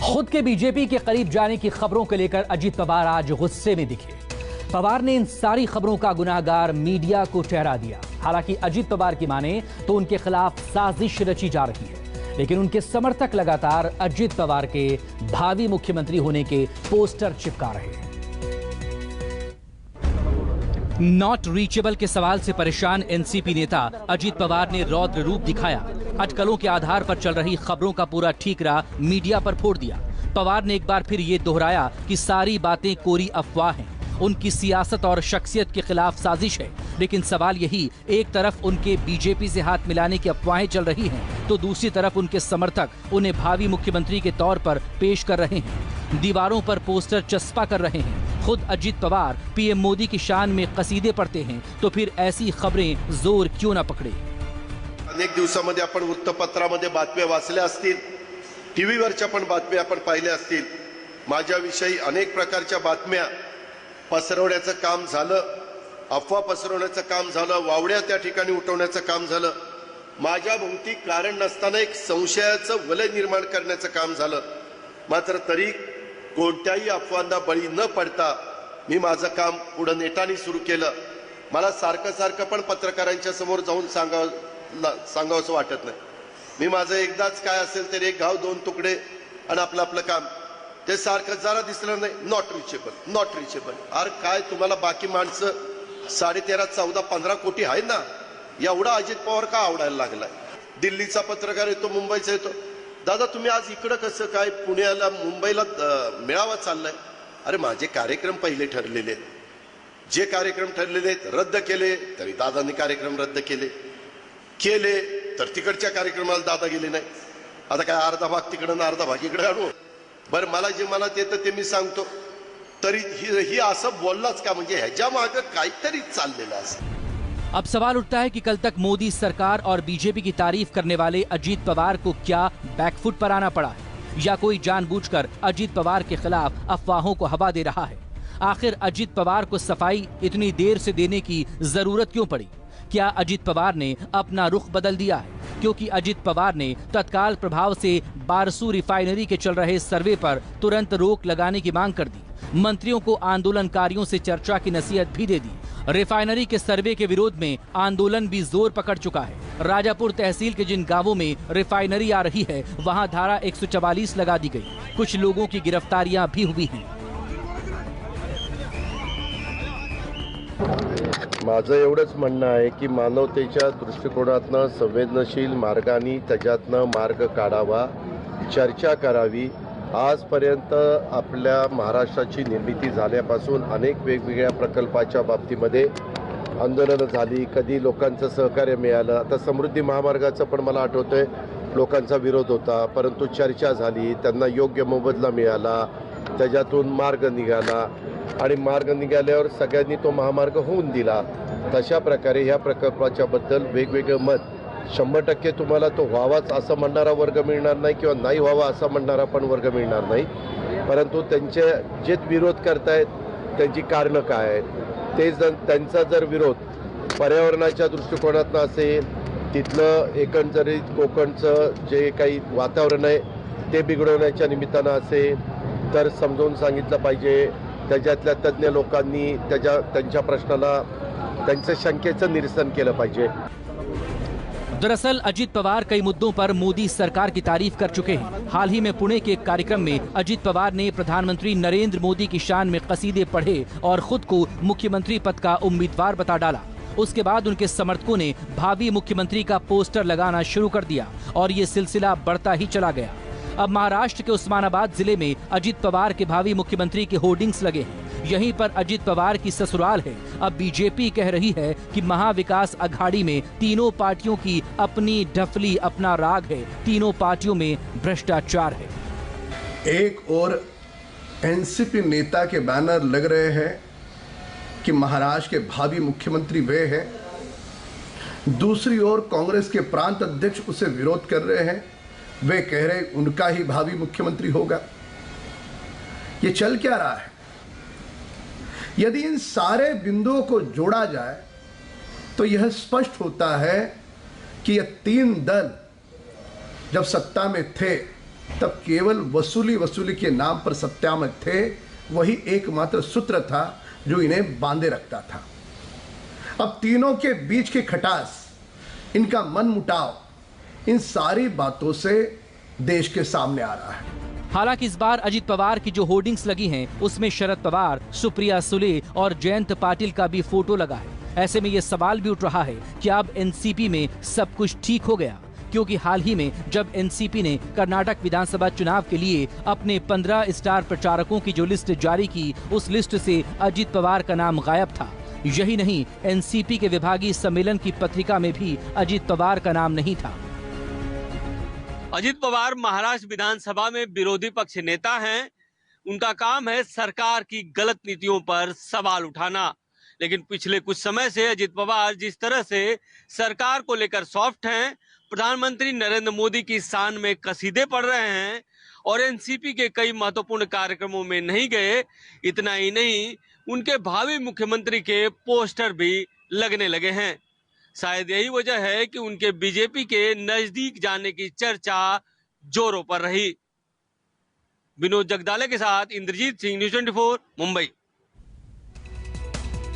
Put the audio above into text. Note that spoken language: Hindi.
खुद के बीजेपी के करीब जाने की खबरों को लेकर अजीत पवार आज गुस्से में दिखे। पवार ने इन सारी खबरों का गुनाहगार मीडिया को ठहरा दिया। हालांकि अजीत पवार की माने तो उनके खिलाफ साजिश रची जा रही है, लेकिन उनके समर्थक लगातार अजीत पवार के भावी मुख्यमंत्री होने के पोस्टर चिपका रहे हैं। नॉट रीचेबल के सवाल से परेशान एनसीपी नेता अजीत पवार ने रौद्र रूप दिखाया। अटकलों के आधार पर चल रही खबरों का पूरा ठीकरा मीडिया पर फोड़ दिया। पवार ने एक बार फिर ये दोहराया कि सारी बातें कोरी अफवाह हैं, उनकी सियासत और शख्सियत के खिलाफ साजिश है। लेकिन सवाल यही, एक तरफ उनके बीजेपी से हाथ मिलाने की अफवाहें चल रही हैं, तो दूसरी तरफ उनके समर्थक उन्हें भावी मुख्यमंत्री के तौर पर पेश कर रहे हैं, दीवारों पर पोस्टर चस्पा कर रहे हैं। खुद अजीत पवार पीएम मोदी की शान में कसीदे पढ़ते हैं, तो फिर ऐसी खबरें जोर क्यों ना पकड़े। अनेक दिवसांमध्ये आपण वृत्तपत्रामध्ये बातम्या वाचल्या असतील, टीव्हीवरच्या पण बातम्या आपण पाहिल्या असतील। माझ्याविषयी अनेक प्रकारच्या बातम्या पसरवण्याचं काम झालं, अफवा पसरवण्याचं काम झालं, वावड्या त्या ठिकाणी उठवण्याचं काम झालं। माझ्या भोवती कारण नसताना एक संशयाचं वलय निर्माण करण्याचं काम झालं। मात्र तरी कोणत्याही अफवांना बळी न पडता मी माझं काम पुढे नेटाने सुरू केलं। मला सारखं पण पत्रकारांच्या समोर जाऊन सांगावंसं वाटत नाही। मी माझं एकदाच काय असेल तर एक गाव दोन तुकडे आणि आपलं काम, ते सारखं जरा दिसलं नाही, नॉट रिचेबल। अरे काय तुम्हाला बाकी माणसं 13.5, 14, 15 कोटी आहे ना, एवढा अजित पवार का आवडायला लागलाय? दिल्लीचा पत्रकार येतो, मुंबईचा येतो, दादा तुम्ही आज इकडं कसं काय, पुण्याला मुंबईला मेळावा चाललाय? अरे माझे कार्यक्रम पहिले ठरलेले आहेत, जे कार्यक्रम ठरलेले आहेत रद्द केले तरी दादांनी कार्यक्रम रद्द केले तर तिकडच्या कार्यक्रमाला दादा गेले नाही। आता काय अर्धा भाग तिकडं ना अर्धा भाग इकडे आणू? बरं मला जे मनात येतं ते मी सांगतो, तरी ही असं बोललाच का? म्हणजे ह्याच्या मागे काहीतरी चाललेलं असं। अब सवाल उठता है कि कल तक मोदी सरकार और बीजेपी की तारीफ करने वाले अजीत पवार को क्या बैकफुट पर आना पड़ा है, या कोई जानबूझकर अजीत पवार के खिलाफ अफवाहों को हवा दे रहा है? आखिर अजीत पवार को सफाई इतनी देर से देने की जरूरत क्यों पड़ी? क्या अजीत पवार ने अपना रुख बदल दिया है? क्योंकि अजीत पवार ने तत्काल प्रभाव से बारसू रिफाइनरी के चल रहे सर्वे पर तुरंत रोक लगाने की मांग कर दी। मंत्रियों को आंदोलनकारियों से चर्चा की नसीहत भी दे दी। रिफाइनरी के सर्वे के विरोध में आंदोलन भी जोर पकड़ चुका है। राजापुर तहसील के जिन गांवों में रिफाइनरी आ रही है, वहां धारा 144 लगा दी गई। कुछ लोगों की गिरफ्तारियां भी हुई हैं। माझं एवढंच म्हणणं आहे की मानवतेच्या दृष्टिकोनातनं संवेदनशील मार्गाने त्याच्यातनं मार्ग काढावा, चर्चा करावी। आजपर्यंत आपल्या महाराष्ट्राची निर्मिती झाल्यापासून अनेक वेगवेगळ्या प्रकल्पाच्या बाबतीमध्ये आंदोलनं झाली, कधी लोकांचं सहकार्य मिळालं। आता समृद्धी महामार्गाचं पण मला आठवतंय लोकांचा विरोध होता, परंतु चर्चा झाली, त्यांना योग्य मोबदला मिळाला, त्याच्यातून मार्ग निघाला आणि मार्ग निघाल्यावर सगळ्यांनी तो महामार्ग होऊन दिला। तशा प्रकारे ह्या प्रकल्पाच्या बद्दल वेगवेगळं मत 100% तुम्हाला तो व्हावाच असं म्हणणारा वर्ग मिळणार नाही किंवा नाही व्हावा असं म्हणणारा पण वर्ग मिळणार नाही। परंतु त्यांचे जे विरोध करतायत त्यांची कारणं काय आहेत, ते त्यांचा जर विरोध पर्यावरणाच्या दृष्टिकोनातून असेल, तिथलं एकंदरीत कोकणचं जे काही वातावरण आहे ते बिघडवण्याच्या निमित्तानं असेल तर समजावून सांगितलं पाहिजे। त्याच्यातल्या तज्ञ लोकांनी त्यांच्या प्रश्नाला, त्यांच्या शंकेचं निरसन केलं पाहिजे। दरअसल अजीत पवार कई मुद्दों पर मोदी सरकार की तारीफ कर चुके हैं। हाल ही में पुणे के एक कार्यक्रम में अजीत पवार ने प्रधानमंत्री नरेंद्र मोदी की शान में कसीदे पढ़े और खुद को मुख्यमंत्री पद का उम्मीदवार बता डाला। उसके बाद उनके समर्थकों ने भावी मुख्यमंत्री का पोस्टर लगाना शुरू कर दिया और ये सिलसिला बढ़ता ही चला गया। अब महाराष्ट्र के उस्मानाबाद जिले में अजीत पवार के भावी मुख्यमंत्री के होर्डिंग्स लगे हैं। यहीं पर अजीत पवार की ससुराल है। अब बीजेपी कह रही है कि महाविकास अघाड़ी में तीनों पार्टियों की अपनी ढफली, अपना राग है, तीनों पार्टियों में भ्रष्टाचार है। एक और एनसीपी नेता के बैनर लग रहे हैं कि महाराष्ट्र के भावी मुख्यमंत्री वे हैं, दूसरी ओर कांग्रेस के प्रांत अध्यक्ष उसे विरोध कर रहे हैं, वे कह रहे उनका ही भावी मुख्यमंत्री होगा। ये चल क्या रहा है? यदि इन सारे बिंदुओं को जोड़ा जाए तो यह स्पष्ट होता है कि ये तीन दल जब सत्ता में थे तब केवल वसूली वसूली के नाम पर सत्ता में थे, वही एकमात्र सूत्र था जो इन्हें बांधे रखता था। अब तीनों के बीच की खटास, इनका मनमुटाव, इन सारी बातों से देश के सामने आ रहा है। हालांकि इस बार अजित पवार की जो होर्डिंग्स लगी हैं, उसमें शरद पवार, सुप्रिया सुले और जयंत पाटिल का भी फोटो लगा है। ऐसे में ये सवाल भी उठ रहा है कि अब एनसीपी में सब कुछ ठीक हो गया, क्योंकि हाल ही में जब एनसीपी ने कर्नाटक विधानसभा चुनाव के लिए अपने 15 स्टार प्रचारकों की जो लिस्ट जारी की, उस लिस्ट से अजित पवार का नाम गायब था। यही नहीं, एनसीपी के विभागीय सम्मेलन की पत्रिका में भी अजित पवार का नाम नहीं था। अजित पवार महाराष्ट्र विधानसभा में विरोधी पक्ष नेता हैं। उनका काम है सरकार की गलत नीतियों पर सवाल उठाना। लेकिन पिछले कुछ समय से अजित पवार जिस तरह से सरकार को लेकर सॉफ्ट हैं, प्रधानमंत्री नरेंद्र मोदी की शान में कसीदे पड़ रहे हैं और एनसीपी के कई महत्वपूर्ण कार्यक्रमों में नहीं गए, इतना ही नहीं, उनके भावी मुख्यमंत्री के पोस्टर भी लगने लगे हैं। शायद यही वजह है कि उनके बीजेपी के नजदीक जाने की चर्चा जोरों पर रही। विनोद जगदाले के साथ इंद्रजीत सिंह, न्यूज़ 24, मुंबई।